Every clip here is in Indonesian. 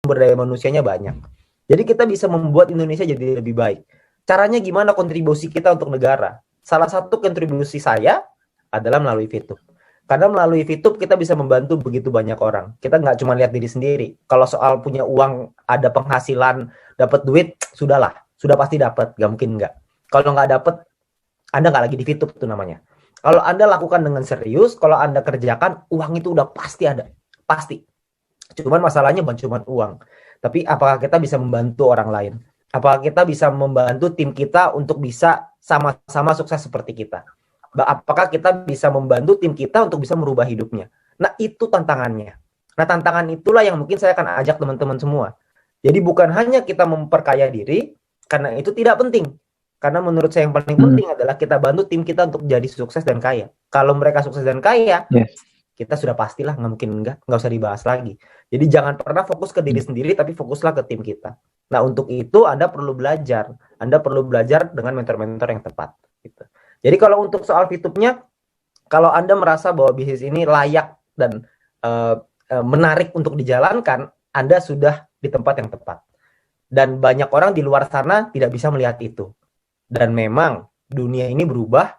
sumber daya manusianya banyak. Jadi kita bisa membuat Indonesia jadi lebih baik. Caranya gimana kontribusi kita untuk negara? Salah satu kontribusi saya adalah melalui VTube. Karena melalui VTube kita bisa membantu begitu banyak orang. Kita nggak cuma lihat diri sendiri. Kalau soal punya uang, ada penghasilan, dapat duit, sudahlah. Sudah pasti dapat, nggak mungkin nggak. Kalau nggak dapat, Anda nggak lagi di VTube itu namanya. Kalau Anda lakukan dengan serius, kalau Anda kerjakan, uang itu udah pasti ada. Pasti. Cuman masalahnya bukan cuma uang. Tapi apakah kita bisa membantu orang lain? Apakah kita bisa membantu tim kita untuk bisa sama-sama sukses seperti kita? Apakah kita bisa membantu tim kita untuk bisa merubah hidupnya? Nah, itu tantangannya. Nah, tantangan itulah yang mungkin saya akan ajak teman-teman semua. Jadi bukan hanya kita memperkaya diri, karena itu tidak penting. Karena menurut saya yang paling penting adalah kita bantu tim kita untuk jadi sukses dan kaya. Kalau mereka sukses dan kaya, kita sudah pastilah nggak mungkin nggak usah dibahas lagi. Jadi jangan pernah fokus ke diri sendiri, tapi fokuslah ke tim kita. Nah, untuk itu Anda perlu belajar. Anda perlu belajar dengan mentor-mentor yang tepat. Gitu. Jadi kalau untuk soal VTube-nya, kalau Anda merasa bahwa bisnis ini layak dan menarik untuk dijalankan, Anda sudah di tempat yang tepat. Dan banyak orang di luar sana tidak bisa melihat itu. Dan memang dunia ini berubah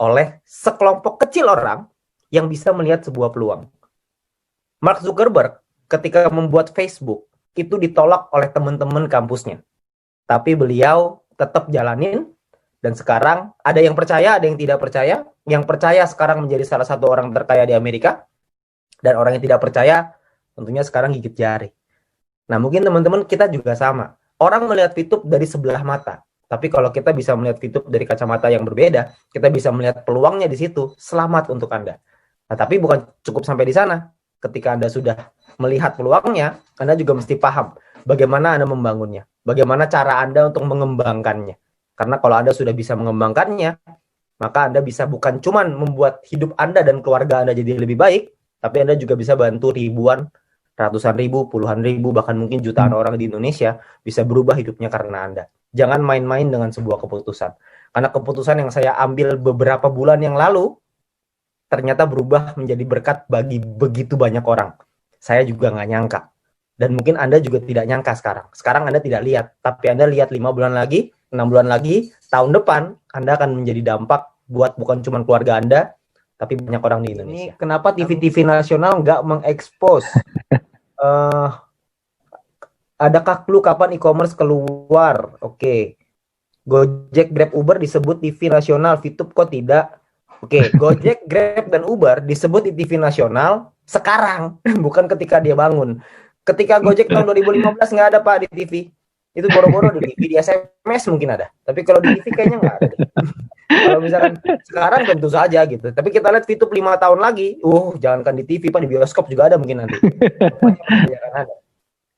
oleh sekelompok kecil orang yang bisa melihat sebuah peluang. Mark Zuckerberg ketika membuat Facebook itu ditolak oleh teman-teman kampusnya. Tapi beliau tetap jalanin. Dan sekarang ada yang percaya, ada yang tidak percaya. Yang percaya sekarang menjadi salah satu orang terkaya di Amerika. Dan orang yang tidak percaya tentunya sekarang gigit jari. Nah, mungkin teman-teman kita juga sama. Orang melihat VTube dari sebelah mata. Tapi kalau kita bisa melihat VTube dari kacamata yang berbeda, kita bisa melihat peluangnya di situ. Selamat untuk Anda. Nah, tapi bukan cukup sampai di sana. Ketika Anda sudah melihat peluangnya, Anda juga mesti paham bagaimana Anda membangunnya. Bagaimana cara Anda untuk mengembangkannya. Karena kalau Anda sudah bisa mengembangkannya, maka Anda bisa bukan cuma membuat hidup Anda dan keluarga Anda jadi lebih baik, tapi Anda juga bisa bantu ribuan, ratusan ribu, puluhan ribu, bahkan mungkin jutaan orang di Indonesia bisa berubah hidupnya karena Anda. Jangan main-main dengan sebuah keputusan. Karena keputusan yang saya ambil beberapa bulan yang lalu, ternyata berubah menjadi berkat bagi begitu banyak orang. Saya juga nggak nyangka. Dan mungkin Anda juga tidak nyangka sekarang. Sekarang Anda tidak lihat, tapi Anda lihat 5 bulan lagi, 6 bulan lagi, tahun depan, Anda akan menjadi dampak buat bukan cuma keluarga Anda, tapi banyak orang di Indonesia. Ini kenapa TV-TV nasional nggak mengekspos? Adakah clue kapan e-commerce keluar? Oke. Gojek, Grab, Uber disebut TV nasional, VTube kok tidak? Oke, Gojek, Grab, dan Uber disebut di TV nasional sekarang, bukan ketika dia bangun. Ketika Gojek tahun 2015 nggak ada Pak di TV. Itu boro-boro di TV, di SMS mungkin ada. Tapi kalau di TV kayaknya nggak ada. Kalau misalkan sekarang tentu saja gitu. Tapi kita lihat VTube 5 tahun lagi, jangankan di TV Pak, di bioskop juga ada mungkin nanti.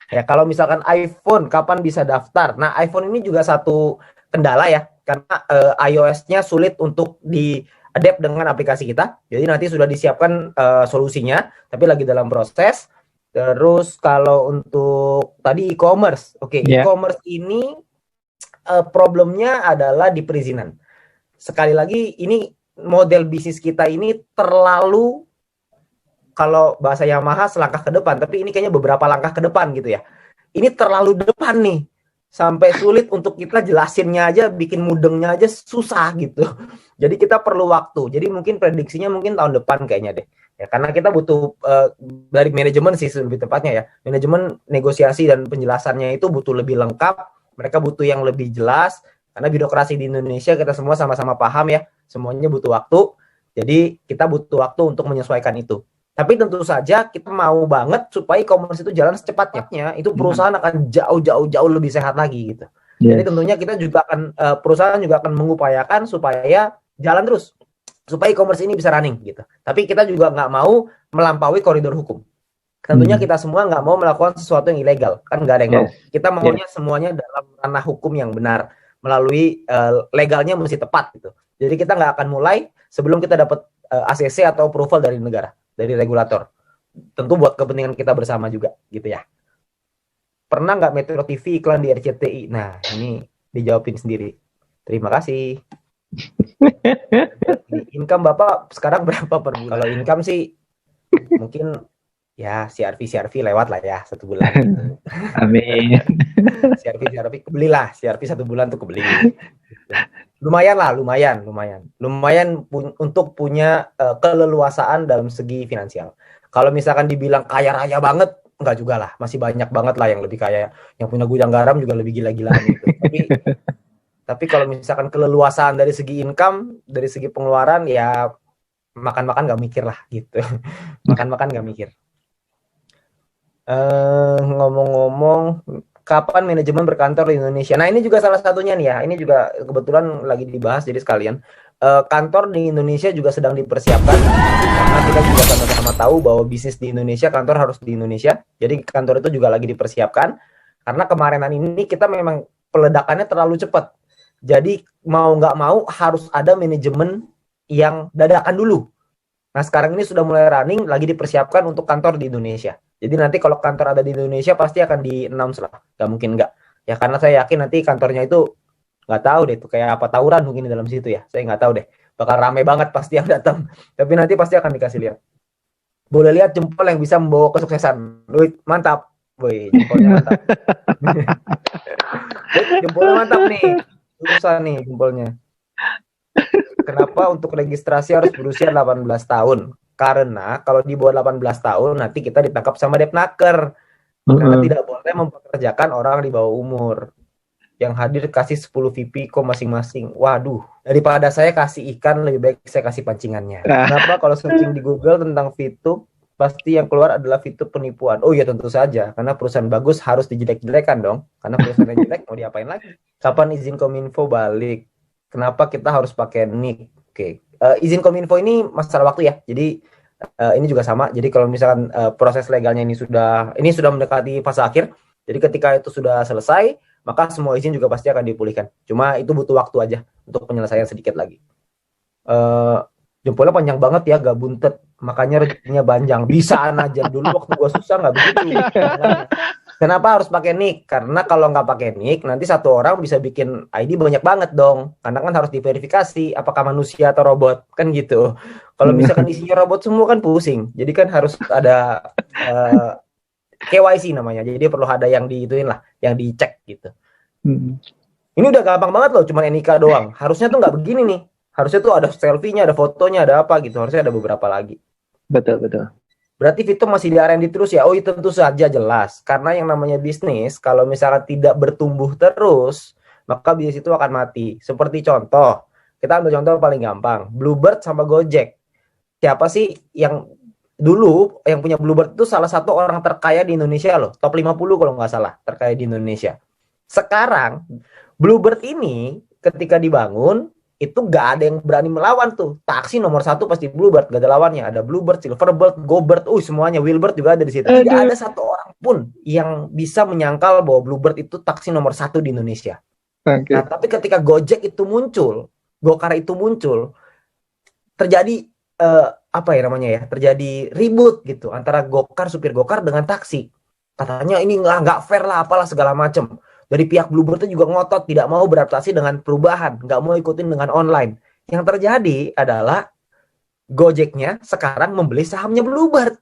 Ya, kalau misalkan iPhone kapan bisa daftar? Nah, iPhone ini juga satu kendala ya, karena iOS-nya sulit untuk di-adapt dengan aplikasi kita. Jadi nanti sudah disiapkan solusinya, tapi lagi dalam proses. Terus kalau untuk tadi e-commerce, e-commerce ini problemnya adalah di perizinan. Sekali lagi, ini model bisnis kita ini terlalu, kalau bahasa Yamaha selangkah ke depan, tapi ini kayaknya beberapa langkah ke depan gitu ya. Ini terlalu depan nih, sampai sulit untuk kita jelasinnya aja, bikin mudengnya aja susah gitu. Jadi kita perlu waktu. Jadi mungkin prediksinya mungkin tahun depan kayaknya deh. Ya, karena kita butuh dari manajemen sih lebih tepatnya ya. Manajemen negosiasi dan penjelasannya itu butuh lebih lengkap. Mereka butuh yang lebih jelas. Karena birokrasi di Indonesia kita semua sama-sama paham ya. Semuanya butuh waktu. Jadi kita butuh waktu untuk menyesuaikan itu. Tapi tentu saja kita mau banget supaya e-commerce itu jalan secepatnya. Itu perusahaan akan jauh lebih sehat lagi gitu. Jadi tentunya kita juga akan perusahaan juga akan mengupayakan supaya jalan terus. Supaya e-commerce ini bisa running gitu. Tapi kita juga nggak mau melampaui koridor hukum. Tentunya kita semua nggak mau melakukan sesuatu yang ilegal. Kan nggak ada yang mau. Kita maunya semuanya dalam ranah hukum yang benar. Melalui legalnya mesti tepat gitu. Jadi kita nggak akan mulai sebelum kita dapat ACC atau approval dari negara. Dari regulator. Tentu buat kepentingan kita bersama juga gitu ya. Pernah nggak Metro TV iklan di RCTI? Nah, ini dijawabin sendiri. Terima kasih. Income Bapak sekarang berapa per bulan? Kalau income sih mungkin ya CRV lewat lah ya 1 bulan gitu. Amin. CRV kebelilah, CRV 1 bulan tuh kebeli. Gitu. Lumayan lah, lumayan untuk punya keleluasaan dalam segi finansial. Kalau misalkan dibilang kaya raya banget, enggak juga lah, masih banyak banget lah yang lebih kaya, yang punya gudang garam juga lebih gila-gilaan gitu. Tapi kalau misalkan keleluasaan dari segi income, dari segi pengeluaran, ya makan-makan nggak mikir lah gitu. Makan-makan nggak mikir. Ngomong-ngomong, kapan manajemen berkantor di Indonesia? Nah, ini juga salah satunya nih ya. Ini juga kebetulan lagi dibahas, jadi sekalian. Kantor di Indonesia juga sedang dipersiapkan karena kita juga sama-sama tahu bahwa bisnis di Indonesia, kantor harus di Indonesia. Jadi kantor itu juga lagi dipersiapkan karena kemarinan ini kita memang peledakannya terlalu cepat. Jadi mau nggak mau harus ada manajemen yang dadakan dulu. Nah, sekarang ini sudah mulai running, lagi dipersiapkan untuk kantor di Indonesia. Jadi nanti kalau kantor ada di Indonesia pasti akan di-announce lah. Gak mungkin enggak. Ya karena saya yakin nanti kantornya itu nggak tahu deh itu kayak apa, tawuran mungkin di dalam situ ya. Saya nggak tahu deh. Bakal rame banget pasti yang datang. Tapi nanti pasti akan dikasih lihat. Boleh lihat jempol yang bisa membawa kesuksesan. Wih, mantap. Wih, jempolnya mantap. Jempolnya mantap nih. Susah nih jempolnya. Kenapa untuk registrasi harus berusia 18 tahun? Karena kalau di bawah 18 tahun nanti kita ditangkap sama Depnaker. Karena tidak boleh mempekerjakan orang di bawah umur. Yang hadir kasih 10 VP masing-masing. Waduh, daripada saya kasih ikan lebih baik saya kasih pancingannya. Kenapa kalau searching di Google tentang VTube pasti yang keluar adalah VTube penipuan? Oh iya tentu saja, karena perusahaan bagus harus dijelek-jelekan dong. Karena perusahaan yang jelek mau diapain lagi? Kapan izin Kominfo balik? Kenapa kita harus pakai NIK? Oke, izin Kominfo ini masalah waktu ya. Jadi ini juga sama. Jadi kalau misalkan proses legalnya ini sudah mendekati fase akhir. Jadi ketika itu sudah selesai, maka semua izin juga pasti akan dipulihkan. Cuma itu butuh waktu aja untuk penyelesaian sedikit lagi. Jempolnya panjang banget ya, gak buntet. Makanya rezekinya panjang. Bisaan aja dulu waktu gua susah nggak begitu. Kenapa harus pakai nick? Karena kalau nggak pakai nick, nanti satu orang bisa bikin ID banyak banget dong. Karena kan harus diverifikasi apakah manusia atau robot, kan gitu. Kalau misalkan isinya robot semua kan pusing. Jadi kan harus ada KYC namanya. Jadi perlu ada yang diituin lah, yang dicek gitu. Ini udah gampang banget loh, cuma NIK doang. Harusnya tuh nggak begini nih. Harusnya tuh ada selfie-nya, ada fotonya, ada apa gitu. Harusnya ada beberapa lagi. Betul. Berarti Vito masih di R&D terus ya? Oh itu tentu saja jelas. Karena yang namanya bisnis, kalau misalkan tidak bertumbuh terus, maka bisnis itu akan mati. Seperti contoh, kita ambil contoh paling gampang. Bluebird sama Gojek. Siapa sih yang dulu yang punya Bluebird itu salah satu orang terkaya di Indonesia loh. Top 50 kalau nggak salah, terkaya di Indonesia. Sekarang, Bluebird ini ketika dibangun, itu gak ada yang berani melawan tuh. Taksi nomor 1 pasti Bluebird, gak ada lawannya. Ada Bluebird, Silverbird, GoBird, semuanya. Wheelbird juga ada di situ. Tidak ada satu orang pun yang bisa menyangkal bahwa Bluebird itu taksi nomor 1 di Indonesia. Okay. Nah, tapi ketika Gojek itu muncul, Gokar itu muncul, terjadi terjadi ribut gitu antara supir Gokar dengan taksi. Katanya ini nggak fair lah, apalah segala macam. Dari pihak Bluebird itu juga ngotot, tidak mau beradaptasi dengan perubahan, nggak mau ikutin dengan online. Yang terjadi adalah Gojeknya sekarang membeli sahamnya Bluebird.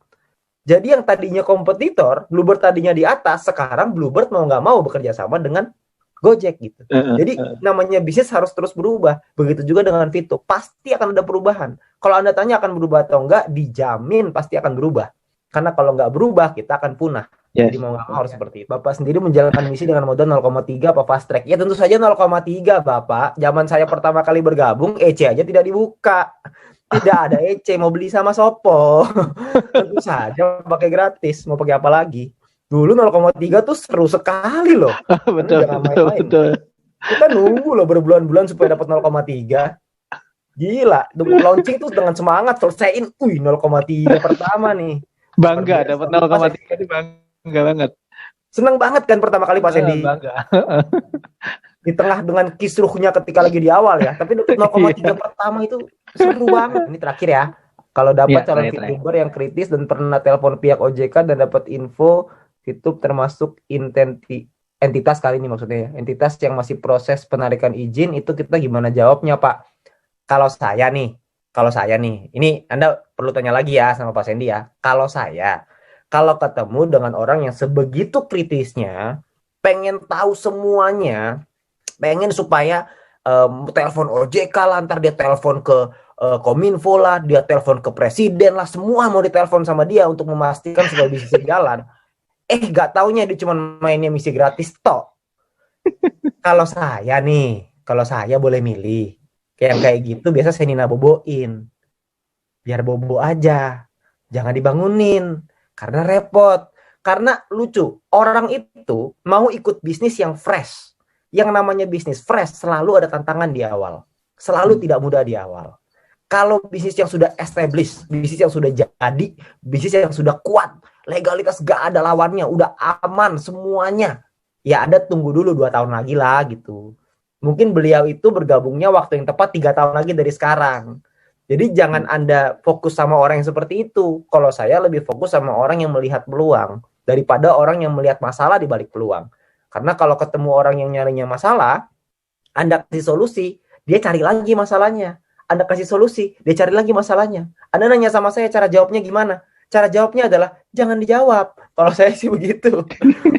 Jadi yang tadinya kompetitor, Bluebird tadinya di atas, sekarang Bluebird mau nggak mau bekerja sama dengan Gojek gitu. Jadi namanya bisnis harus terus berubah. Begitu juga dengan Vito, pasti akan ada perubahan. Kalau Anda tanya akan berubah atau enggak, dijamin pasti akan berubah. Karena kalau nggak berubah, kita akan punah. Yes. Jadi mau nggak mau harus seperti itu. Bapak sendiri menjalankan misi dengan modal 0,3 apa fast track? Ya tentu saja 0,3 Bapak. Zaman saya pertama kali bergabung, EC aja tidak dibuka. Tidak ada EC, mau beli sama Sopo. Tentu saja pakai gratis, mau pakai apa lagi? Dulu 0,3 tuh seru sekali loh. Betul. Kita nunggu loh berbulan-bulan supaya dapat 0,3. Gila, launching tuh dengan semangat selesaiin, 0,3 pertama nih. Bangga dapat 0,3 itu bangga banget. Senang banget kan pertama kali Pak Sandy. Bangga. Di tengah dengan kisruhnya ketika lagi di awal ya. Tapi 0,3 pertama itu seru banget. Ini terakhir ya. Kalau dapat calon VTuber yang kritis dan pernah telepon pihak OJK dan dapat info VTube termasuk entitas kali ini maksudnya ya. Entitas yang masih proses penarikan izin, itu kita gimana jawabnya Pak? Kalau saya nih, ini Anda perlu tanya lagi ya sama Pak Sandy ya. Kalau saya, Kalau ketemu dengan orang yang sebegitu kritisnya, pengen tahu semuanya, pengen supaya telepon OJK lah, ntar dia telepon ke Kominfo lah, dia telepon ke presiden lah, semua mau ditelepon sama dia untuk memastikan supaya bisnisnya jalan. Gak taunya dia cuma mainnya misi gratis toh. Kalau saya boleh milih, kayak gitu biasa saya Nina boboin. Biar bobo aja, jangan dibangunin, karena repot. Karena lucu, orang itu mau ikut bisnis yang fresh. Yang namanya bisnis fresh selalu ada tantangan di awal. Selalu tidak mudah di awal. Kalau bisnis yang sudah established, bisnis yang sudah jadi, bisnis yang sudah kuat, legalitas gak ada lawannya, udah aman semuanya, ya Anda tunggu dulu 2 tahun lagi lah gitu. Mungkin beliau itu bergabungnya waktu yang tepat 3 tahun lagi dari sekarang. Jadi jangan Anda fokus sama orang yang seperti itu. Kalau saya lebih fokus sama orang yang melihat peluang daripada orang yang melihat masalah di balik peluang. Karena kalau ketemu orang yang nyarinya masalah, Anda kasih solusi, dia cari lagi masalahnya. Anda kasih solusi, dia cari lagi masalahnya. Anda nanya sama saya cara jawabnya gimana? Cara jawabnya adalah jangan dijawab. Kalau saya sih begitu.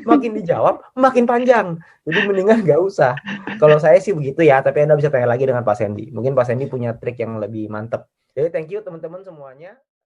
Makin dijawab, makin panjang. Jadi mendingan nggak usah. Kalau saya sih begitu ya, tapi Anda bisa tanya lagi dengan Pak Sandy. Mungkin Pak Sandy punya trik yang lebih mantap. Jadi thank you teman-teman semuanya.